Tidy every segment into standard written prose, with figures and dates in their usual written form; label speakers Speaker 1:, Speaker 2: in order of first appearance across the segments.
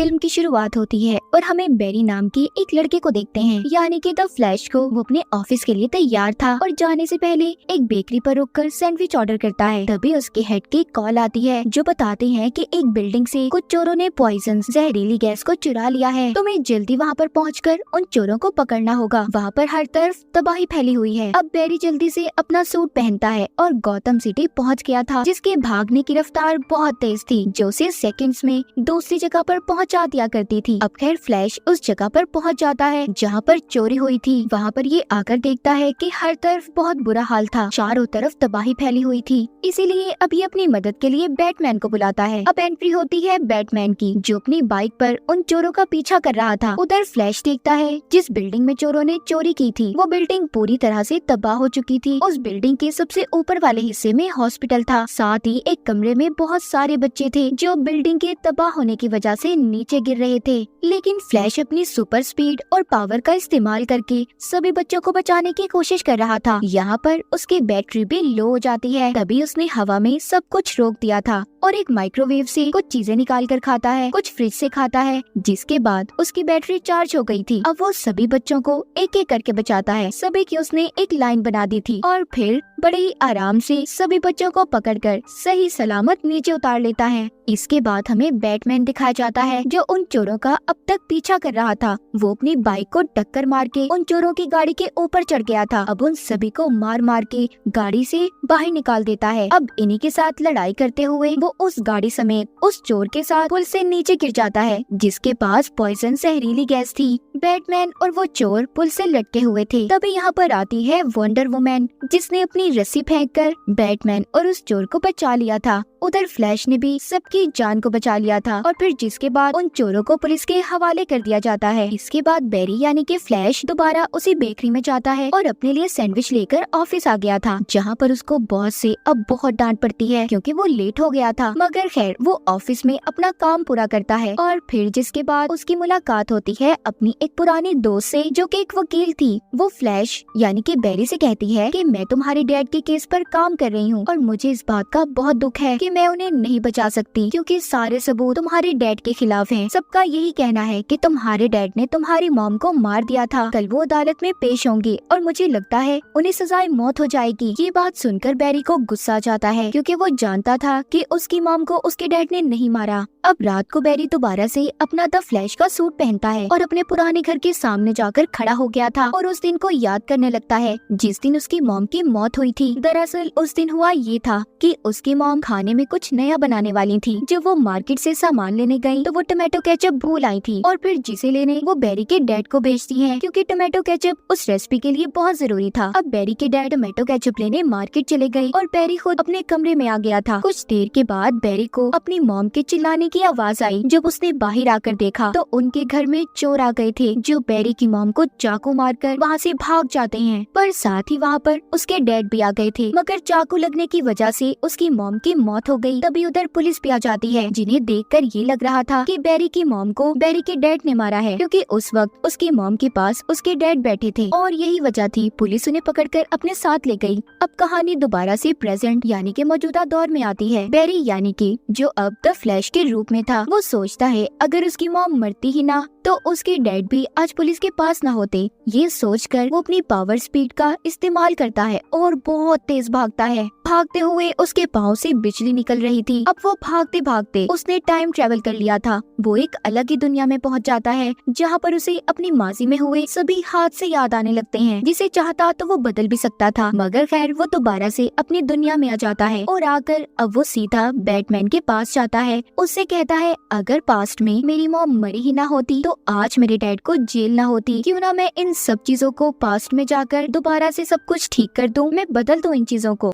Speaker 1: Film की शुरुआत होती है और हमें बैरी नाम के एक लड़के को देखते हैं, यानी कि द फ्लैश को। वो अपने ऑफिस के लिए तैयार था और जाने से पहले एक बेकरी पर रुककर सैंडविच ऑर्डर करता है। तभी उसके हेड की कॉल आती है जो बताते हैं कि एक बिल्डिंग से कुछ चोरों ने पॉइजन जहरीली गैस को चुरा लिया है। तुम्हें जल्दी वहाँ पर पहुँचकर उन चोरों को पकड़ना होगा। वहाँ पर हर तरफ तबाही फैली हुई है। अब बैरी जल्दी से अपना सूट पहनता है और गौतम सिटी पहुँच गया था, जिसके भागने की रफ्तार बहुत तेज थी जो उसे सेकंड्स में दूसरी जगह पर पहुंचा दिया करती थी। अब खैर फ्लैश उस जगह पर पहुंच जाता है जहां पर चोरी हुई थी। वहां पर ये आकर देखता है कि हर तरफ बहुत बुरा हाल था, चारों तरफ तबाही फैली हुई थी। इसीलिए अब ये अपनी मदद के लिए बैटमैन को बुलाता है। अब एंट्री होती है बैटमैन की, जो अपनी बाइक पर उन चोरों का पीछा कर रहा था। उधर फ्लैश देखता है जिस बिल्डिंग में चोरों ने चोरी की थी वो बिल्डिंग पूरी तरह से तबाह हो चुकी थी। उस बिल्डिंग के सबसे ऊपर वाले हिस्से में हॉस्पिटल था, साथ ही एक कमरे में बहुत सारे बच्चे थे जो बिल्डिंग के तबाह होने की वजह से नीचे गिर रहे थे। लेकिन फ्लैश अपनी सुपर स्पीड और पावर का इस्तेमाल करके सभी बच्चों को बचाने की कोशिश कर रहा था। यहाँ पर उसकी बैटरी भी लो हो जाती है। तभी उसने हवा में सब कुछ रोक दिया था और एक माइक्रोवेव से कुछ चीजें निकाल कर खाता है, कुछ फ्रिज से खाता है, जिसके बाद उसकी बैटरी चार्ज हो गई थी। अब वो सभी बच्चों को एक एक करके बचाता है। सभी की उसने एक लाइन बना दी थी और फिर बड़े ही आराम से सभी बच्चों को पकड़कर सही सलामत नीचे उतार लेता है। इसके बाद हमें बैटमैन दिखाया जाता है जो उन चोरों का अब तक पीछा कर रहा था। वो अपनी बाइक को टक्कर मार के उन चोरों की गाड़ी के ऊपर चढ़ गया था। अब उन सभी को मार मार के गाड़ी से बाहर निकाल देता है। अब इन्हीं के साथ लड़ाई करते हुए वो उस गाड़ी समेत उस चोर के साथ पुल से नीचे गिर जाता है जिसके पास पॉइजन जहरीली गैस थी। बैटमैन और वो चोर पुल से लटके हुए थे। तभी यहाँ पर आती है वंडर वुमन, जिसने अपनी रस्सी फेंककर बैटमैन और उस चोर को बचा लिया था। उधर फ्लैश ने भी सबकी जान को बचा लिया था और फिर जिसके बाद उन चोरों को पुलिस के हवाले कर दिया जाता है। इसके बाद बैरी यानी कि फ्लैश दोबारा उसी बेकरी में जाता है और अपने लिए सैंडविच लेकर ऑफिस आ गया था, जहाँ पर उसको बॉस से अब बहुत डांट पड़ती है क्योंकि वो लेट हो गया था। मगर खैर वो ऑफिस में अपना काम पूरा करता है और फिर जिसके बाद उसकी मुलाकात होती है अपनी एक पुरानी दोस्त से जो कि एक वकील थी। वो फ्लैश यानी कि बैरी से कहती है कि मैं तुम्हारे डैड के केस पर काम कर रही हूँ और मुझे इस बात का बहुत दुख है कि मैं उन्हें नहीं बचा सकती क्योंकि सारे सबूत तुम्हारे डैड के खिलाफ हैं। सबका यही कहना है कि तुम्हारे डैड ने तुम्हारी मॉम को मार दिया था। कल वो अदालत में पेश होंगे और मुझे लगता है उन्हें सजाए मौत हो जाएगी। ये बात सुनकर बैरी को गुस्सा आ जाता है क्योंकि वो जानता था कि उसकी मॉम को उसके डैड ने नहीं मारा। अब रात को बैरी दोबारा से अपना द फ्लैश का सूट पहनता है और अपने पुराने घर के सामने जाकर खड़ा हो गया था और उस दिन को याद करने लगता है जिस दिन उसकी मॉम की मौत हुई थी। दरअसल उस दिन हुआ ये था कि उसकी मॉम खाने में कुछ नया बनाने वाली थी। जब वो मार्केट से सामान लेने गई तो वो टमाटो केचप भूल आई थी और फिर जिसे लेने वो बैरी के डैड को भेजती है क्योंकि टमाटो केचप उस रेसिपी के लिए बहुत जरूरी था। अब बैरी के डैड टमाटो केचप लेने मार्केट चले गए और बैरी खुद अपने कमरे में आ गया था। कुछ देर के बाद बैरी को अपनी मॉम के चिल्लाने की आवाज आई। जब उसने बाहर आकर देखा तो उनके घर में चोर आ गए थे जो बैरी की मॉम को चाकू मारकर वहाँ से भाग जाते हैं, पर साथ ही वहाँ पर उसके डैड भी आ गए थे मगर चाकू लगने की वजह से उसकी मॉम की मौत हो गई। तभी उधर पुलिस भी आ जाती है जिन्हें देखकर ये लग रहा था कि बैरी की मॉम को बैरी के डैड ने मारा है क्योंकि उस वक्त उसकी मॉम के पास उसके डैड बैठे थे और यही वजह थी। पुलिस उन्हें पकड़कर अपने साथ ले गई। अब कहानी दोबारा से प्रेजेंट यानी कि मौजूदा दौर में आती है। बैरी यानी कि जो अब द फ्लैश के रूप में था वो सोचता है अगर उसकी मॉम मरती ही ना तो उसके डैड भी आज पुलिस के पास न होते। ये सोचकर वो अपनी पावर स्पीड का इस्तेमाल करता है और बहुत तेज भागता है। भागते हुए उसके पाँव से बिजली निकल रही थी। अब वो भागते भागते उसने टाइम ट्रेवल कर लिया था। वो एक अलग ही दुनिया में पहुंच जाता है जहाँ पर उसे अपनी माजी में हुए सभी हादसे याद आने लगते हैं। जिसे चाहता तो वो बदल भी सकता था मगर खैर वो दोबारा से अपनी दुनिया में आ जाता है और आकर अब वो सीधा बैटमैन के पास जाता है। उससे कहता है अगर पास्ट में मेरी मॉम मरी ही ना होती तो आज मेरे डैड को जेल ना होती। क्यों ना मैं इन सब चीजों को पास्ट में जाकर दोबारा से सब कुछ ठीक कर दूं, मैं बदल दूं इन चीजों को।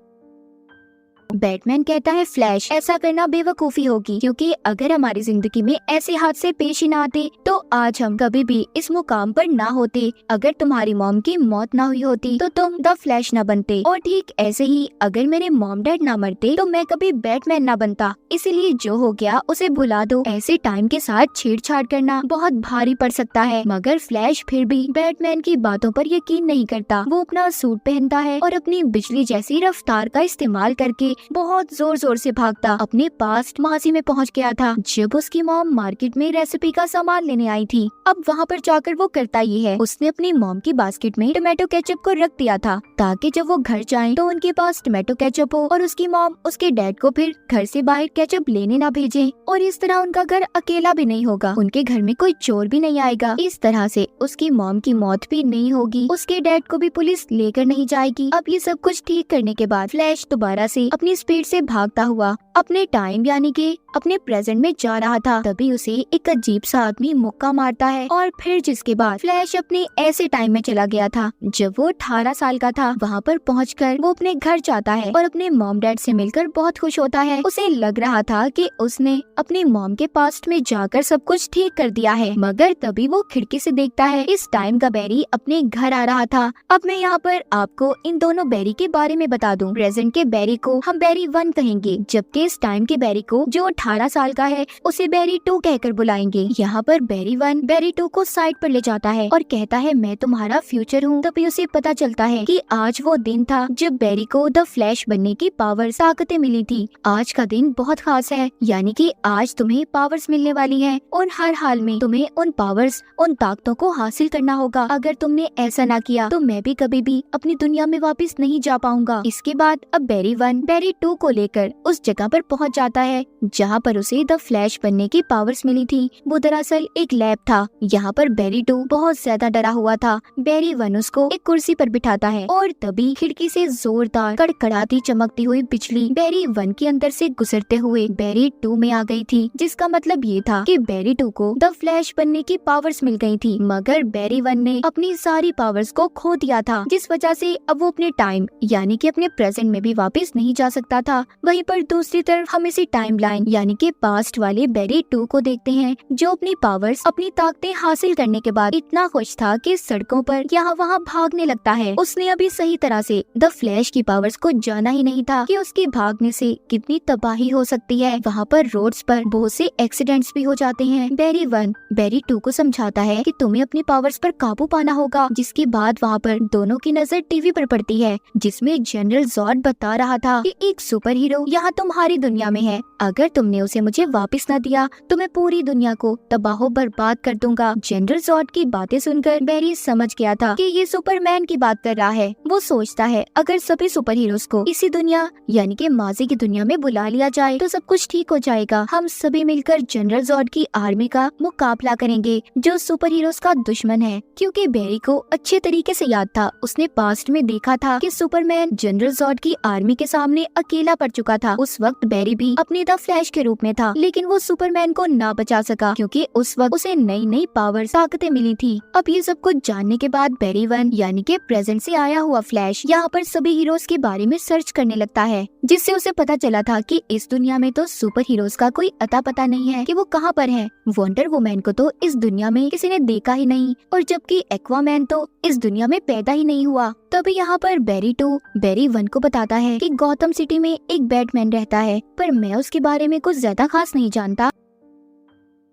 Speaker 1: बैटमैन कहता है फ्लैश ऐसा करना बेवकूफी होगी क्योंकि अगर हमारी जिंदगी में ऐसे हादसे पेश ही ना आते तो आज हम कभी भी इस मुकाम पर ना होते। अगर तुम्हारी मॉम की मौत ना हुई होती तो तुम द फ्लैश ना बनते और ठीक ऐसे ही अगर मेरे मॉम डैड ना मरते तो मैं कभी बैटमैन ना बनता। इसीलिए जो हो गया उसे भुला दो। ऐसे टाइम के साथ छेड़छाड़ करना बहुत भारी पड़ सकता है। मगर फ्लैश फिर भी बैटमैन की बातों पर यकीन नहीं करता। वो अपना सूट पहनता है और अपनी बिजली जैसी रफ्तार का इस्तेमाल करके बहुत जोर जोर से भागता अपने पास्ट माजी में पहुंच गया था, जब उसकी मॉम मार्केट में रेसिपी का सामान लेने आई थी। अब वहाँ पर जाकर वो करता ये है, उसने अपनी मॉम की बास्केट में टोमेटो केचप को रख दिया था ताकि जब वो घर जाए तो उनके पास टोमेटो केचप हो और उसकी मॉम उसके डैड को फिर घर से बाहर केचप लेने ना भेजे, और इस तरह उनका घर अकेला भी नहीं होगा, उनके घर में कोई चोर भी नहीं आएगा। इस तरह से उसकी मॉम की मौत भी नहीं होगी, उसके डैड को भी पुलिस लेकर नहीं जाएगी। अब ये सब कुछ ठीक करने के बाद फ्लैश दोबारा से अपनी स्पीड से भागता हुआ अपने टाइम यानी कि अपने प्रेजेंट में जा रहा था। तभी उसे एक अजीब सा आदमी मुक्का मारता है और फिर जिसके बाद फ्लैश अपने ऐसे टाइम में चला गया था जब वो 18 साल का था। वहाँ पर पहुंचकर वो अपने घर जाता है और अपने मॉम डैड से मिलकर बहुत खुश होता है। उसे लग रहा था कि उसने अपनी मॉम के पास्ट में जाकर सब कुछ ठीक कर दिया है, मगर तभी वो खिड़की से देखता है इस टाइम का बैरी अपने घर आ रहा था। अब मैं यहाँ पर आपको इन दोनों बैरी के बारे में बता दूं। प्रेजेंट के बैरी को हम बैरी 1 कहेंगे, जबकि इस टाइम के बैरी को जो 18 साल का है उसे बैरी 2 कहकर बुलाएंगे। यहाँ पर बैरी 1 बैरी 2 को साइड पर ले जाता है और कहता है मैं तुम्हारा फ्यूचर हूँ। तभी उसे पता चलता है कि आज वो दिन था जब बैरी को द फ्लैश बनने की पावर ताकतें मिली थी। आज का दिन बहुत खास है, यानी कि आज तुम्हें पावर्स मिलने वाली है और हर हाल में तुम्हें उन पावर्स उन ताकतों को हासिल करना होगा। अगर तुमने ऐसा ना किया तो मैं भी कभी भी अपनी दुनिया में वापस नहीं जा पाऊंगा। इसके बाद अब बैरी 1 बैरी 2 को लेकर उस जगह पर पहुंच जाता है जहां पर उसे द फ्लैश बनने की पावर्स मिली थी। वो दरअसल एक लैब था। यहाँ पर बैरी 2 बहुत ज्यादा डरा हुआ था। बैरी 1 उसको एक कुर्सी पर बिठाता है और तभी खिड़की से जोरदार कड़कड़ाती चमकती हुई बिजली बैरी 1 के अंदर से गुजरते हुए बैरी 2 में आ गई थी, जिसका मतलब ये था कि बैरी 2 को द फ्लैश बनने की पावर्स मिल गई थी, मगर बैरी 1 ने अपनी सारी पावर्स को खो दिया था, जिस वजह से अब वो अपने टाइम यानी कि अपने प्रेजेंट में भी वापस नहीं जा सकता था। वहीं पर दूसरी तरफ हम इसी टाइमलाइन यानी कि पास्ट वाले बैरी 2 को देखते हैं, जो अपनी पावर्स अपनी ताकतें हासिल करने के बाद इतना खुश था कि सड़कों पर यहाँ वहाँ भागने लगता है। उसने अभी सही तरह से द फ्लैश की पावर्स को जाना ही नहीं था कि उसके भागने से कितनी तबाही हो सकती है। वहाँ पर रोड्स पर बहुत से एक्सीडेंट्स भी हो जाते हैं। बैरी 1 बैरी 2 को समझाता है कि तुम्हें अपनी पावर्स पर काबू पाना होगा। जिसके बाद वहाँ पर दोनों की नजर टीवी पर पड़ती है, जिसमें जनरल जॉर्ड बता रहा था कि एक सुपर हीरो यहाँ तुम्हारी दुनिया में है, अगर तुमने उसे मुझे वापस न दिया तो मैं पूरी दुनिया को तबाह बर्बाद कर दूंगा। जनरल जॉर्ड की बातें सुनकर बैरी समझ गया था कि ये सुपरमैन की बात कर रहा है। वो सोचता है अगर सभी सुपर हीरोज को इसी दुनिया यानी कि माजी की दुनिया में बुला लिया जाए तो सब कुछ ठीक हो जाएगा। हम सभी मिलकर जनरल जॉर्ड की आर्मी का मुकाबला करेंगे जो सुपर हीरोज का दुश्मन है। क्योंकि बैरी को अच्छे तरीके से याद था, उसने पास्ट में देखा था कि सुपरमैन जनरल जॉर्ड की आर्मी के सामने अकेला पड़ चुका था। उस वक्त बैरी भी अपने द फ्लैश के रूप में था, लेकिन वो सुपरमैन को ना बचा सका क्योंकि उस वक्त उसे नई नई पावर ताकतें मिली थी। अब ये सब कुछ जानने के बाद बैरी 1 यानी कि प्रेजेंट से आया हुआ फ्लैश यहाँ पर सभी हीरोज के बारे में सर्च करने लगता है, जिससे उसे पता चला था कि इस दुनिया में तो सुपर हीरोज का कोई अता पता नहीं है कि वो कहाँ पर है। वंडर वुमन को तो इस दुनिया में किसी ने देखा ही नहीं, और जबकि एक्वामैन तो इस दुनिया में पैदा ही नहीं हुआ। तभी यहाँ पर बैरी 2 बैरी 1 को बताता है कि गौतम सिटी में एक बैटमैन रहता है, पर मैं उसके बारे में कुछ ज्यादा खास नहीं जानता।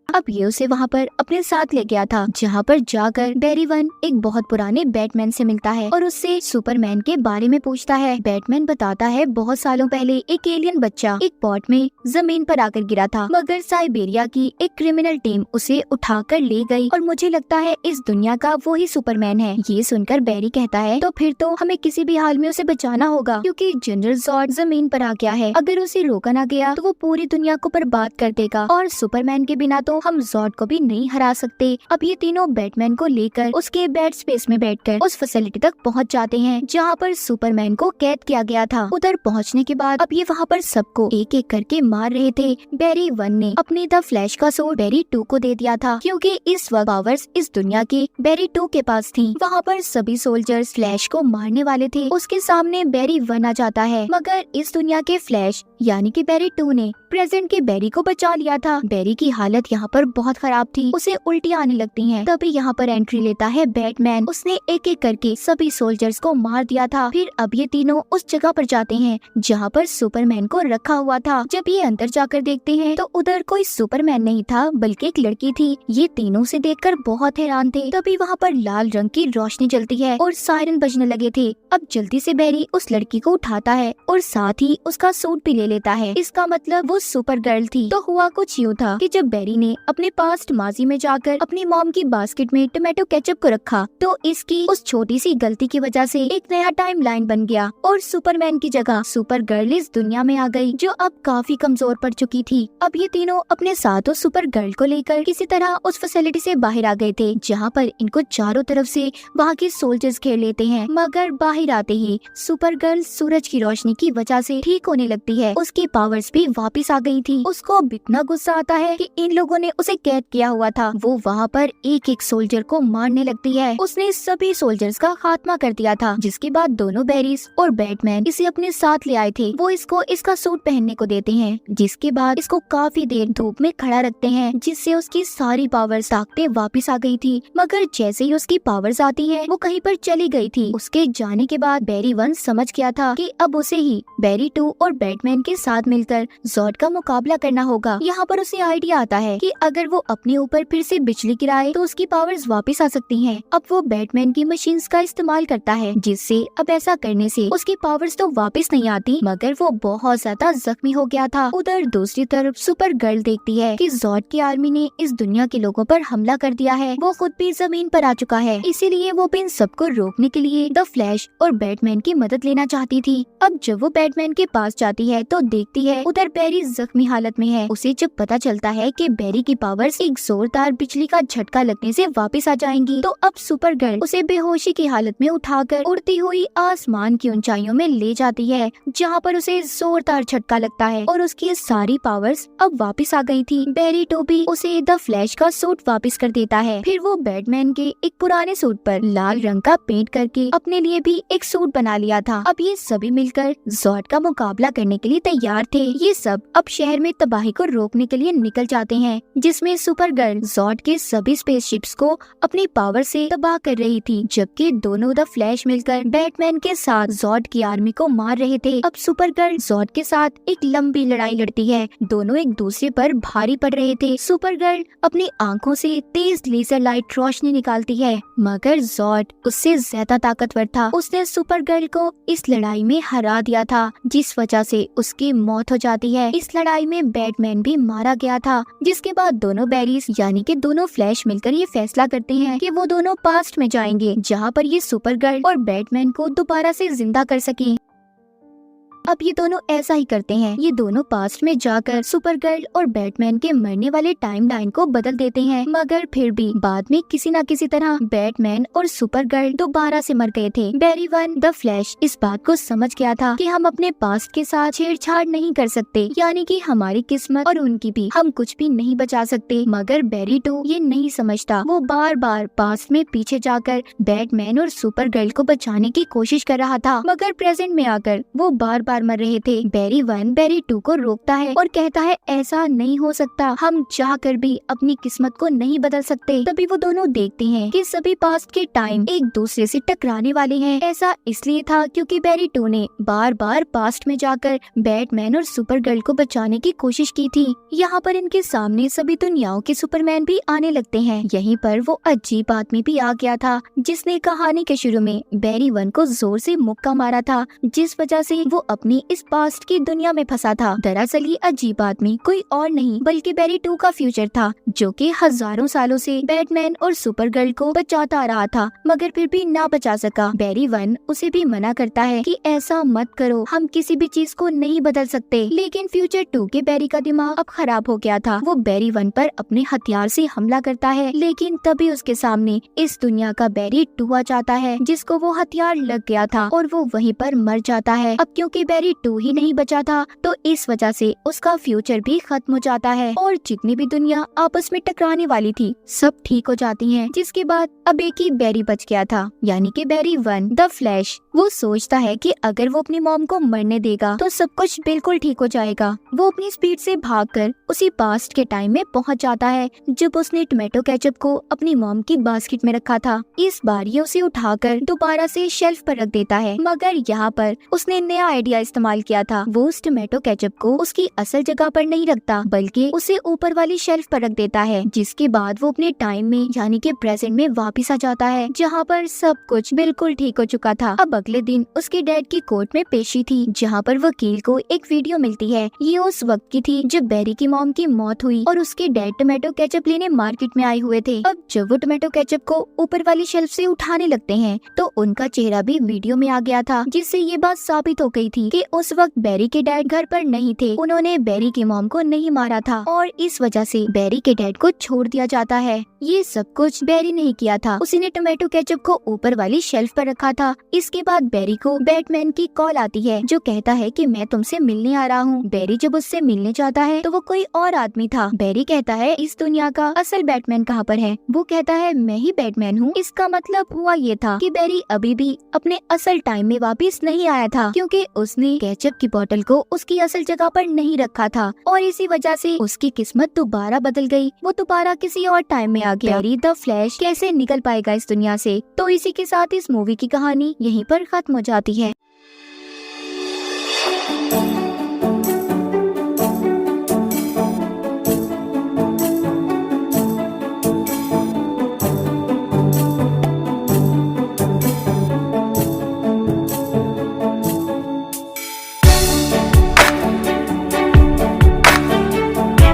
Speaker 1: अब ये उसे वहाँ पर अपने साथ ले गया था, जहाँ पर जाकर बैरी 1 एक बहुत पुराने बैटमैन से मिलता है और उससे सुपरमैन के बारे में पूछता है। बैटमैन बताता है बहुत सालों पहले एक एलियन बच्चा एक पॉट में जमीन पर आकर गिरा था, मगर साइबेरिया की एक क्रिमिनल टीम उसे उठाकर ले गई और मुझे लगता है इस दुनिया का वो ही सुपरमैन है। ये सुनकर बैरी कहता है तो फिर तो हमें किसी भी हाल में उसे बचाना होगा, क्योंकि जनरल जॉर्ड जमीन पर आ गया है। अगर उसे रोका ना गया तो वो पूरी दुनिया को बर्बाद कर देगा, और सुपरमैन के बिना तो हम जॉर्ड को भी नहीं हरा सकते। अब ये तीनों बैटमैन को लेकर उसके बेड स्पेस में बैठकर उस फैसिलिटी तक पहुंच जाते हैं जहां पर सुपरमैन को कैद किया गया था। उधर पहुंचने के बाद अब ये वहां पर सबको एक एक करके मार रहे थे। बैरी 1 ने अपने द फ्लैश का सूट बैरी 2 को दे दिया था, क्योंकि इस वक्त पावर्स इस दुनिया के बैरी 2 के पास थी। वहाँ पर सभी सोल्जर्स फ्लैश को मारने वाले थे। उसके सामने बैरी 1 आ जाता है, मगर इस दुनिया के फ्लैश यानी कि बैरी 2 ने प्रेजेंट के बैरी को बचा लिया था। बैरी की हालत यहाँ यहाँ पर बहुत खराब थी, उसे उल्टियाँ आने लगती हैं। तभी यहाँ पर एंट्री लेता है बैटमैन। उसने एक एक करके सभी सोल्जर्स को मार दिया था। फिर अब ये तीनों उस जगह पर जाते हैं जहाँ पर सुपरमैन को रखा हुआ था। जब ये अंदर जाकर देखते हैं तो उधर कोई सुपरमैन नहीं था बल्कि एक लड़की थी। ये तीनों से देखकर बहुत हैरान थे। तभी वहाँ पर लाल रंग की रोशनी जलती है और सायरन बजने लगे थे। अब जल्दी से बैरी उस लड़की को उठाता है और साथ ही उसका सूट भी ले लेता है। इसका मतलब वो सुपर गर्ल थी। तो हुआ कुछ यूँ था कि जब बैरी ने अपने पास्ट माजी में जाकर अपनी मॉम की बास्केट में टोमेटो केचप को रखा तो इसकी उस छोटी सी गलती की वजह से एक नया टाइम लाइन बन गया और सुपरमैन की जगह सुपर गर्ल इस दुनिया में आ गई जो अब काफी कमजोर पड़ चुकी थी। अब ये तीनों अपने साथ उस सुपर गर्ल को लेकर किसी तरह उस फैसिलिटी से बाहर आ गए थे जहाँ पर इनको चारों तरफ से वहाँ के सोल्जर्स घेर लेते हैं। मगर बाहर आते ही सुपर गर्ल सूरज की रोशनी की वजह से ठीक होने लगती है। उसकी पावर्स भी वापस आ गई थी। उसको अब इतना गुस्सा आता है कि इन लोगों ने उसे कैद किया हुआ था। वो वहाँ पर एक एक सोल्जर को मारने लगती है। उसने सभी सोल्जर्स का खात्मा कर दिया था। जिसके बाद दोनों बैरीज और बैटमैन इसे अपने साथ ले आए थे। वो इसको इसका सूट पहनने को देते हैं। जिसके बाद इसको काफी देर धूप में खड़ा रखते हैं जिससे उसकी सारी पावर्स ताकतें वापस आ गई थी। मगर जैसे ही उसकी पावर्स आती है वो कहीं पर चली गई थी। उसके जाने के बाद बैरी 1 समझ गया था कि अब उसे ही बैरी 2 और बैटमैन के साथ मिलकर ज़ॉर्ड का मुकाबला करना होगा। यहाँ पर उसे आइडिया आता है कि अगर वो अपने ऊपर फिर से बिजली गिराए तो उसकी पावर्स वापस आ सकती हैं। अब वो बैटमैन की मशीन्स का इस्तेमाल करता है जिससे अब ऐसा करने से उसकी पावर्स तो वापस नहीं आती मगर वो बहुत ज्यादा जख्मी हो गया था। उधर दूसरी तरफ सुपर गर्ल देखती है कि ज़ॉर्ड की आर्मी ने इस दुनिया के लोगों पर हमला कर दिया है। वो खुद भी जमीन पर आ चुका है, इसीलिए वो भी इन सबको रोकने के लिए द फ्लैश और बैटमैन की मदद लेना चाहती थी। अब जब वो बैटमैन के पास जाती है तो देखती है उधर बैरी जख्मी हालत में है। उसे जब पता चलता है कि बैरी की पावर्स एक जोरदार बिजली का झटका लगने से वापस आ जाएंगी तो अब सुपर गर्ल उसे बेहोशी की हालत में उठाकर उड़ती हुई आसमान की ऊंचाइयों में ले जाती है जहाँ पर उसे जोरदार झटका लगता है और उसकी सारी पावर्स अब वापस आ गई थी। बैरी 2 भी उसे द फ्लैश का सूट वापस कर देता है। फिर वो बैटमैन के एक पुराने सूट पर लाल रंग का पेंट करके अपने लिए भी एक सूट बना लिया था। अब ये सभी मिलकर ज़ॉर्ड का मुकाबला करने के लिए तैयार थे। ये सब अब शहर में तबाही को रोकने के लिए निकल जाते हैं जिसमें सुपर गर्ल ज़ॉर्ड के सभी स्पेसशिप्स को अपनी पावर से तबाह कर रही थी जबकि दोनों द फ्लैश मिलकर बैटमैन के साथ ज़ॉर्ड की आर्मी को मार रहे थे। अब सुपर गर्ल ज़ॉर्ड के साथ एक लंबी लड़ाई लड़ती है। दोनों एक दूसरे पर भारी पड़ रहे थे। सुपर गर्ल अपनी आंखों से तेज लेजर लाइट रोशनी निकालती है मगर ज़ॉर्ड उससे ज्यादा ताकतवर था। उसने सुपर गर्ल को इस लड़ाई में हरा दिया था जिस वजह से उसकी मौत हो जाती है। इस लड़ाई में बैटमैन भी मारा गया था जिसके बाद दोनों बैरीज यानी कि दोनों फ्लैश मिलकर ये फैसला करते हैं कि वो दोनों पास्ट में जाएंगे जहाँ पर ये सुपर गर्ल और बैटमैन को दोबारा से जिंदा कर सकें। अब ये दोनों ऐसा ही करते हैं। ये दोनों पास्ट में जाकर सुपर गर्ल और बैटमैन के मरने वाले टाइम लाइन को बदल देते हैं मगर फिर भी बाद में किसी न किसी तरह बैटमैन और सुपर गर्ल दोबारा से मर गए थे। बैरी 1 द फ्लैश इस बात को समझ गया था कि हम अपने पास्ट के साथ छेड़छाड़ नहीं कर सकते यानी कि हमारी किस्मत और उनकी भी हम कुछ भी नहीं बचा सकते। मगर बैरी 2 ये नहीं समझता। वो बार बार पास्ट में पीछे जाकर बैटमैन और सुपर गर्ल को बचाने की कोशिश कर रहा था मगर प्रेजेंट में आकर वो बार बार मर रहे थे। बैरी 1 बैरी 2 को रोकता है और कहता है ऐसा नहीं हो सकता, हम चाहकर भी अपनी किस्मत को नहीं बदल सकते। तभी वो दोनों देखते हैं कि सभी पास्ट के टाइम एक दूसरे से टकराने वाले हैं। ऐसा इसलिए था क्योंकि बैरी 2 ने बार बार पास्ट में जाकर बैटमैन और सुपर गर्ल को बचाने की कोशिश की थी। यहाँ पर इनके सामने सभी दुनियाओं के सुपरमैन भी आने लगते हैं। यहीं पर वो अजीब आदमी भी आ गया था जिसने कहानी के शुरू में बैरी 1 को जोर से मुक्का मारा था जिस वजह से वो अपनी इस पास्ट की दुनिया में फंसा था। दरअसल ये अजीब आदमी कोई और नहीं बल्कि बैरी 2 का फ्यूचर था जो कि हजारों सालों से बैटमैन और सुपर गर्ल को बचाता आ रहा था मगर फिर भी ना बचा सका। बैरी 1 उसे भी मना करता है कि ऐसा मत करो, हम किसी भी चीज को नहीं बदल सकते। लेकिन फ्यूचर 2 के बैरी का दिमाग अब खराब हो गया था। वो बैरी 1 पर अपने हथियार से हमला करता है लेकिन तभी उसके सामने इस दुनिया का बैरी 2 आ जाता है जिसको वो हथियार लग गया था और वो वहीं पर मर जाता है। अब क्योंकि बैरी 2 ही नहीं बचा था, तो इस वजह से उसका फ्यूचर भी खत्म हो जाता है और जितनी भी दुनिया आपस में टकराने वाली थी सब ठीक हो जाती है। जिसके बाद अब एक ही बैरी बच गया था, यानी कि बैरी 1 द फ्लैश। वो सोचता है कि अगर वो अपनी मॉम को मरने देगा तो सब कुछ बिल्कुल ठीक हो जाएगा। वो अपनी स्पीड से भागकर उसी पास्ट के टाइम में पहुंच जाता है जब उसने टोमेटो केचप को अपनी मॉम की बास्केट में रखा था। इस बार ये उसे उठाकर दोबारा से शेल्फ पर रख देता है, मगर यहाँ पर उसने नया आइडिया इस्तेमाल किया था। वो उस टोमेटो केचप को उसकी असल जगह पर नहीं रखता बल्कि उसे ऊपर वाली शेल्फ पर रख देता है। जिसके बाद वो अपने टाइम में यानी कि प्रेजेंट में वापस आ जाता है जहाँ पर सब कुछ बिल्कुल ठीक हो चुका था। अब अगले दिन उसके डैड की कोर्ट में पेशी थी जहाँ पर वकील को एक वीडियो मिलती है। ये उस वक्त की थी जब बैरी की मॉम की मौत हुई और उसके डैड टोमेटो केचप लेने मार्केट में आए हुए थे। अब जब वो टोमेटो केचप को ऊपर वाली शेल्फ से उठाने लगते हैं तो उनका चेहरा भी वीडियो में आ गया था, जिससे ये बात साबित हो गई थी कि उस वक्त बैरी के डैड घर पर नहीं थे। उन्होंने बैरी की मॉम को नहीं मारा था और इस वजह से बैरी के डैड को छोड़ दिया जाता है। ये सब कुछ बैरी नहीं किया था, उसने टोमेटो केचप को ऊपर वाली शेल्फ पर रखा था। इसके बाद बैरी को बैटमैन की कॉल आती है जो कहता है कि मैं तुमसे मिलने आ रहा हूँ। बैरी जब उससे मिलने जाता है तो वो कोई और आदमी था। बैरी कहता है इस दुनिया का असल बैटमैन कहाँ पर है? वो कहता है मैं ही बैटमैन हूँ। इसका मतलब हुआ ये था कि बैरी अभी भी अपने असल टाइम में वापस नहीं आया था, क्योंकि उसने केचप की बोतल को उसकी असल जगह पर नहीं रखा था और इसी वजह से उसकी किस्मत दोबारा बदल गई। वो दोबारा किसी और टाइम में आ गया। बैरी द फ्लैश कैसे निकल पाएगा इस दुनिया से? तो इसी के साथ इस मूवी की कहानी यहीं पर खत्म हो जाती है।